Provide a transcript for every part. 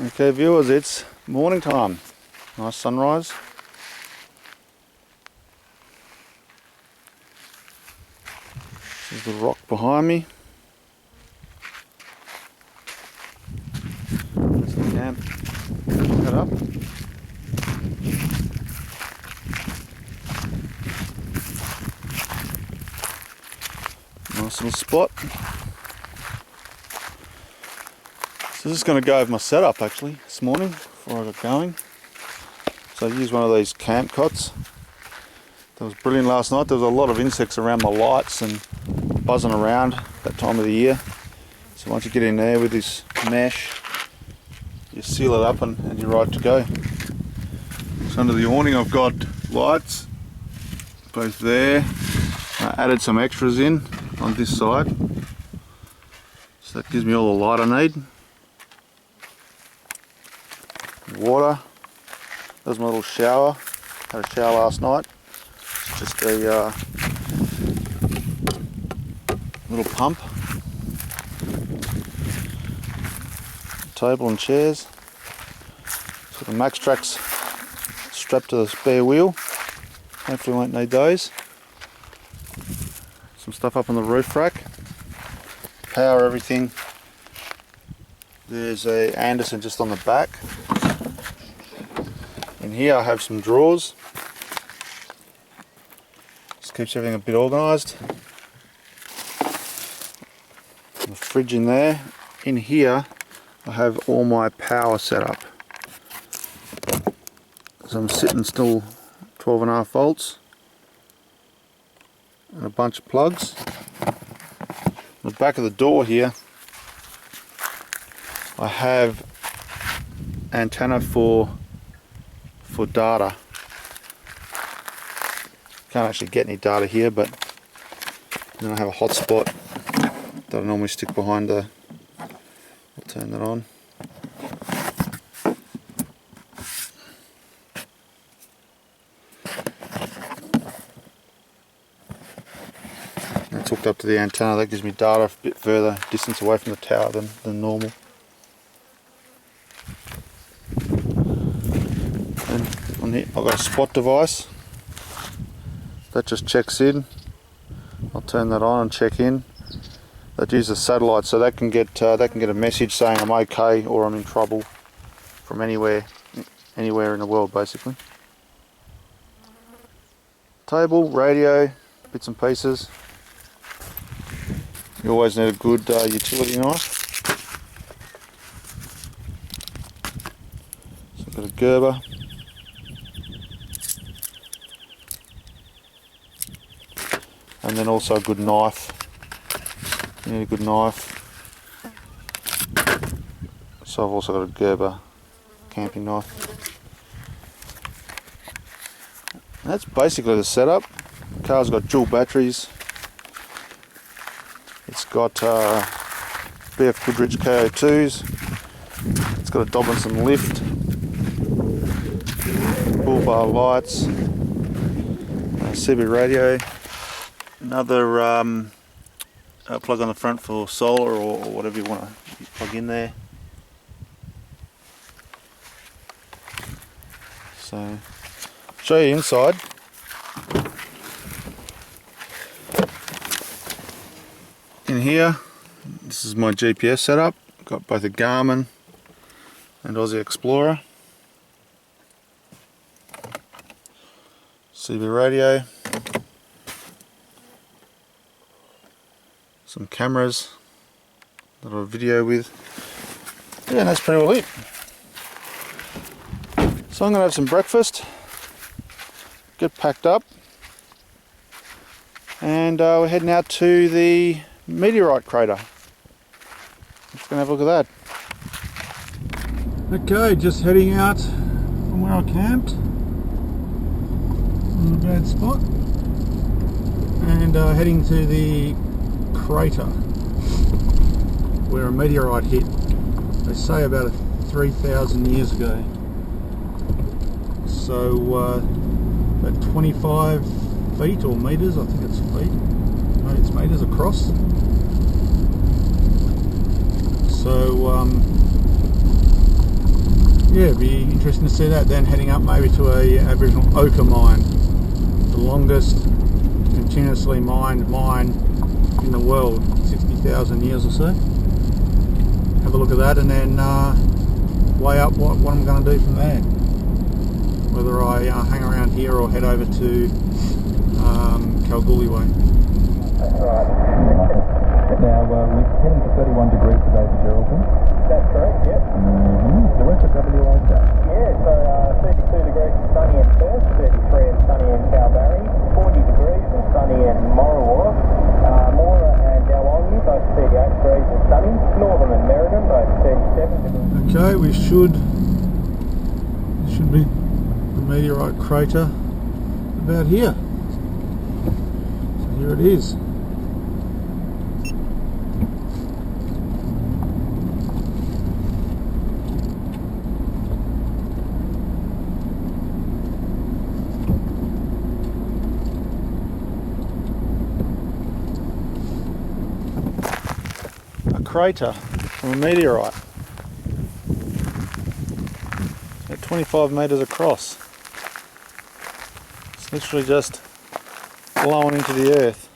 Okay viewers, it's morning time. Nice sunrise. This is the rock behind me. There's the camp set up. Nice little spot. So this is going to go over my setup actually this morning before I got going. So I used one of these camp cots. That was brilliant last night. There was a lot of insects around my lights and buzzing around that time of the year. So once you get in there with this mesh, you seal it up and you're right to go. So under the awning I've got lights, both there. I added some extras in on this side. So that gives me all the light I need. Water. There's my little shower. Had a shower last night. It's just a little pump. Table and chairs. So the Max Track's strapped to the spare wheel. Hopefully won't need those. Some stuff up on the roof rack. Power everything. There's a Anderson just on the back. In here I have some drawers. Just keeps everything a bit organised. The fridge in there. In here I have all my power set up. So I'm sitting still 12.5 volts and a bunch of plugs. On the back of the door here I have antenna for data. Can't actually get any data here, but then I have a hotspot that I normally stick behind the. I'll turn that on. That's hooked up to the antenna. That gives me data a bit further distance away from the tower than normal. And on here I've got a spot device that just checks in. I'll turn that on and check in. That uses satellite, so that can get a message saying I'm okay or I'm in trouble from anywhere in the world basically. Table, radio, bits and pieces. You always need a good utility knife. So I've got a Gerber. And then also a good knife. You need a good knife. So I've also got a Gerber camping knife. And that's basically the setup. The car's got dual batteries. It's got BF Goodrich KO2s. It's got a Dobinson lift. Bull bar lights. CB radio. Another plug on the front for solar or whatever you want to plug in there. So, show you inside. In here, this is my GPS setup. Got both a Garmin and Aussie Explorer. CB radio. Some cameras that I'll video with. Yeah, and that's pretty well it. So I'm going to have some breakfast, get packed up, and we're heading out to the meteorite crater. Just going to have a look at that. Okay, just heading out from where I camped. Not a bad spot. And heading to the crater where a meteorite hit, they say about 3,000 years ago. So about 25 feet or meters, I think it's feet, no, it's meters across. So yeah, it'd be interesting to see that. Then heading up maybe to a Aboriginal ochre mine, the longest continuously mined mine in the world, 60,000 years or so. Have a look at that and then weigh up what I'm going to do from there. Whether I hang around here or head over to Kalgoorlie way. Right. Now we're heading to 31 degrees today for Geraldton. That's correct, yep. The rest of WA is that? Yeah, so 32 degrees and sunny in Perth, 33 and sunny in Kalbarri, 40 degrees and sunny in Morawar, Mora and Dalwongi, both 38 degrees and sunny, Northern and Meriden, both 37 degrees. Okay, this should be the meteorite crater about here. So here it is. Crater from a meteorite. At 25 metres across. It's literally just blowing into the earth.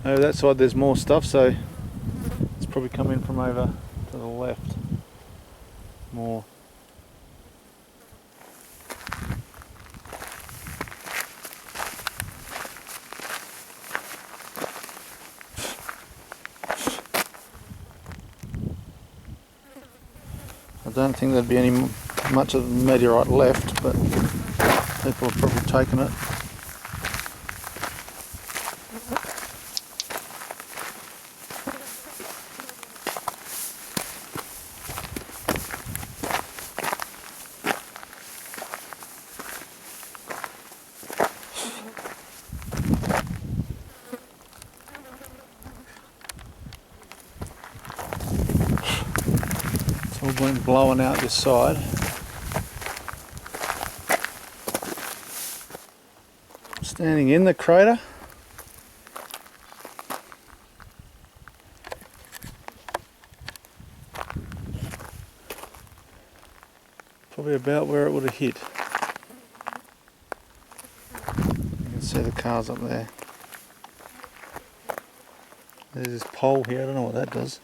Over that side there's more stuff, so it's probably coming from over to the left. More. I don't think there'd be much of the meteorite left, but people have probably taken it. All been blowing out this side. I'm standing in the crater. Probably about where it would have hit. You can see the cars up there. There's this pole here, I don't know what that does.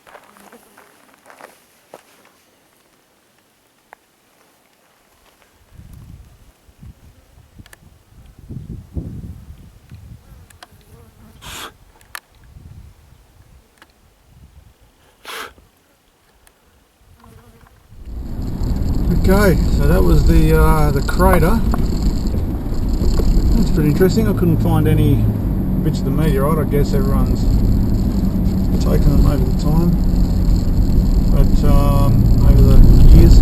Okay, so that was the crater. That's pretty interesting. I couldn't find any bits of the meteorite. I guess everyone's taken them over the time, but over the years.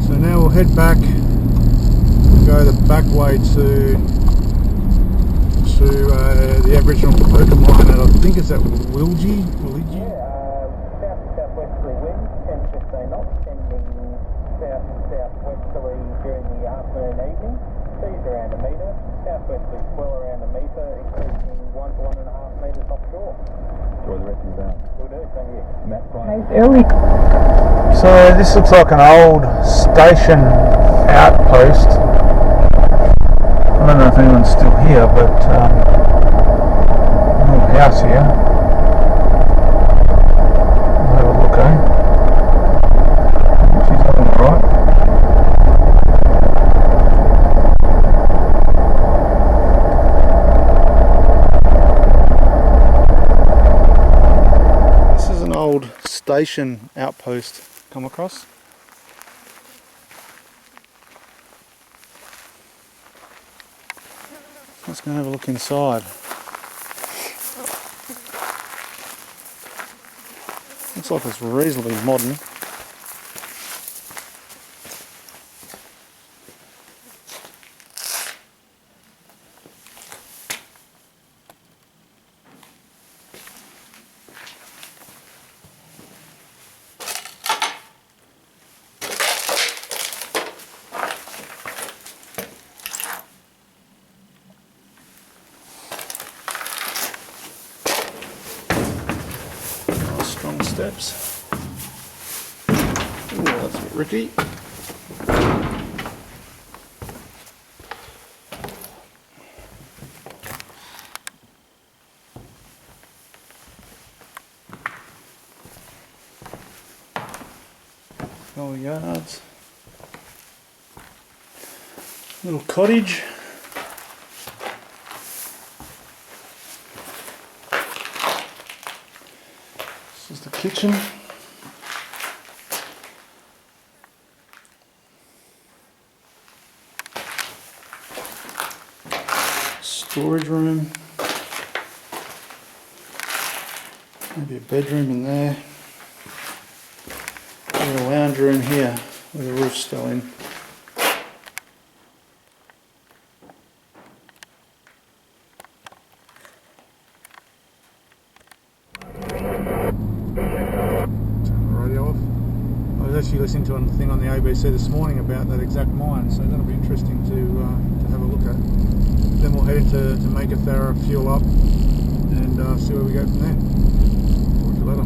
So now we'll head back. We'll go the back way to the Aboriginal ochre mine, and I think it's at Wilgie. South-southwesterly winds, 10 to 15 knots, tending south-southwesterly during the afternoon and evening. Seas around a metre, southwesterly swell around a metre, increasing 1 to 1.5 metres offshore. Enjoy the rest of your day. Will do, thank you. Matt Price. So this looks like an old station outpost. I don't know if anyone's still here, but an old house here. We'll have a look, eh? She's looking alright. This is an old station outpost come across. Let's go and have a look inside. Looks like it's reasonably modern. Strong steps. Ooh, that's a bit rickety. Couple yards. Little cottage. This is the kitchen. Storage room. Maybe a bedroom in there. And a lounge room here with the roof still in. Actually listening to a thing on the ABC this morning about that exact mine, so that'll be interesting to have a look at. Then we'll head into Meteor, fuel up, and see where we go from there. Talk to you later.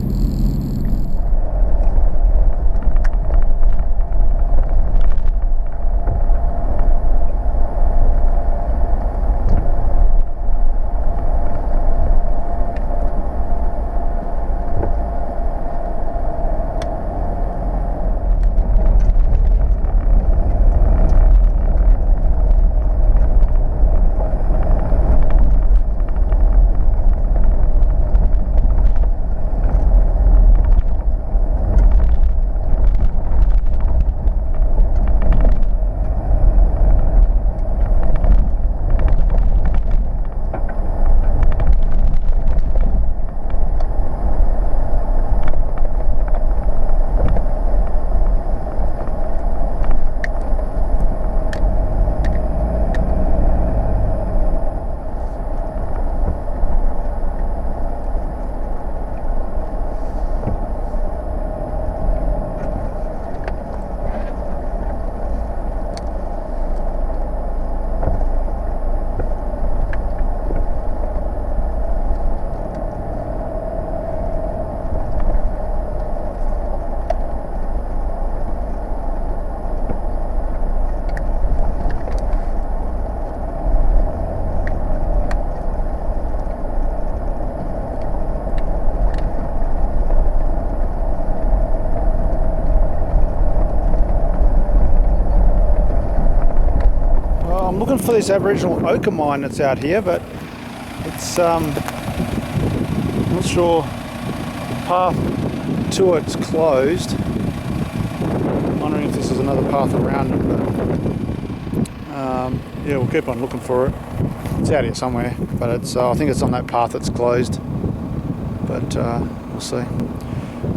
I'm looking for this Aboriginal ochre mine that's out here, but it's I'm not sure, the path to it's closed. I'm wondering if this is another path around it, but yeah, we'll keep on looking for it. It's out here somewhere, but it's I think it's on that path that's closed, but we'll see.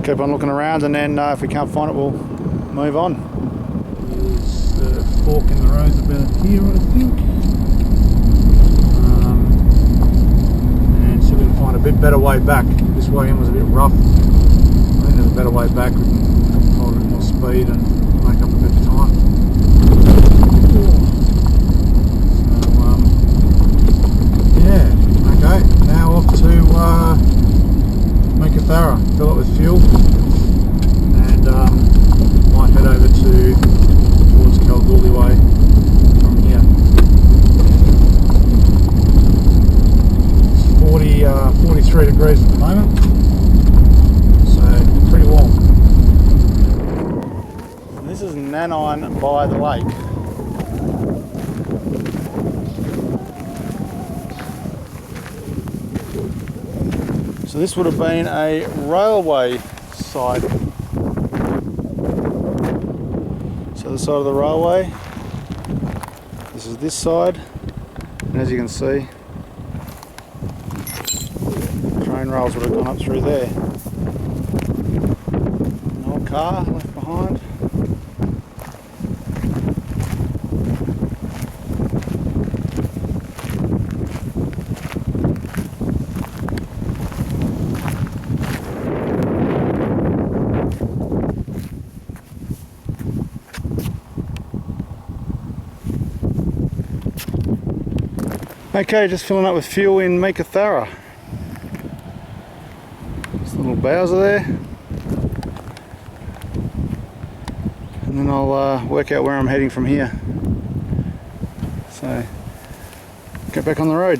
Keep on looking around, and then if we can't find it, we'll move on. There's the fork in the road about here, I think. And see if we can find a bit better way back. This way in was a bit rough. I think there's a better way back. We can hold a bit more speed and make up a bit of time. So, yeah, okay. Now off to Meteor, fill it with fuel, and might head over towards Kalgoorlie way from here. It's 43 degrees at the moment, so pretty warm. And this is Nanine by the lake. So this would have been a railway side. So the side of the railway, this is this side, and as you can see, train rails would have gone up through there. An old car left behind. Okay, just filling up with fuel in Meteor. This little Bowser there. and then I'll work out where I'm heading from here. So, get back on the road.